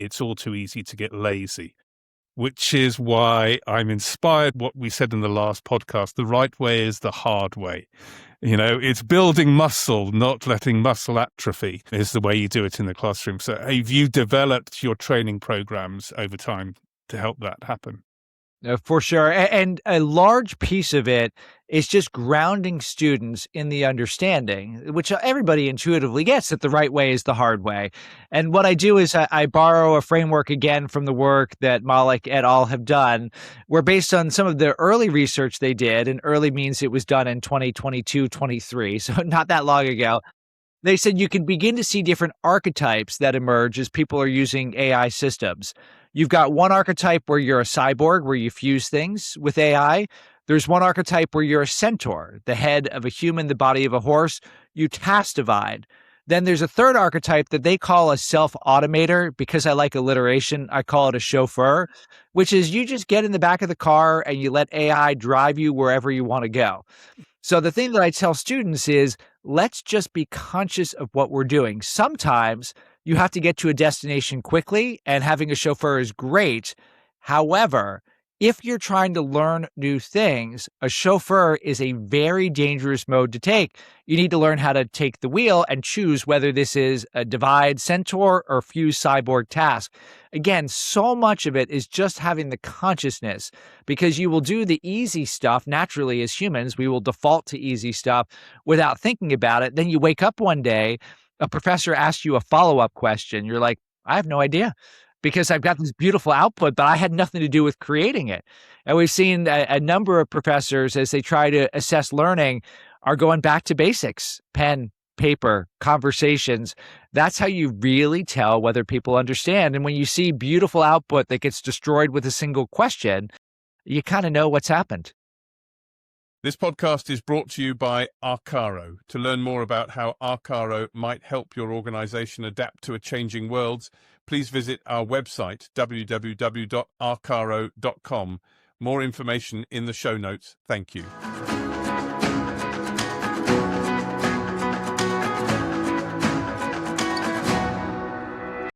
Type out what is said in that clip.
it's all too easy to get lazy, which is why I'm inspired what we said in the last podcast. The right way is the hard way. It's building muscle, not letting muscle atrophy is the way you do it in the classroom. So have you developed your training programs over time to help that happen? For sure. And a large piece of it is just grounding students in the understanding, which everybody intuitively gets that the right way is the hard way. And what I do is I borrow a framework again from the work that Mollick et al. Have done, where based on some of the early research they did, and early means it was done in 2022, 23, so not that long ago. They said you can begin to see different archetypes that emerge as people are using AI systems. You've got one archetype where you're a cyborg, where you fuse things with AI. There's one archetype where you're a centaur, the head of a human, the body of a horse. You task divide. Then there's a third archetype that they call a self-automator. Because I like alliteration, I call it a chauffeur, which is you just get in the back of the car and you let AI drive you wherever you want to go. So the thing that I tell students is, let's just be conscious of what we're doing. Sometimes you have to get to a destination quickly, and having a chauffeur is great. However, if you're trying to learn new things, a chauffeur is a very dangerous mode to take. You need to learn how to take the wheel and choose whether this is a divide centaur or fuse cyborg task. Again, so much of it is just having the consciousness, because you will do the easy stuff naturally as humans. We will default to easy stuff without thinking about it. Then you wake up one day, a professor asks you a follow-up question. You're like, I have no idea, because I've got this beautiful output, but I had nothing to do with creating it. And we've seen a number of professors, as they try to assess learning, are going back to basics: pen, paper, conversations. That's how you really tell whether people understand. And when you see beautiful output that gets destroyed with a single question, you kind of know what's happened. This podcast is brought to you by Arkaro. To learn more about how Arkaro might help your organization adapt to a changing world, please visit our website, www.arkaro.com. More information in the show notes. Thank you.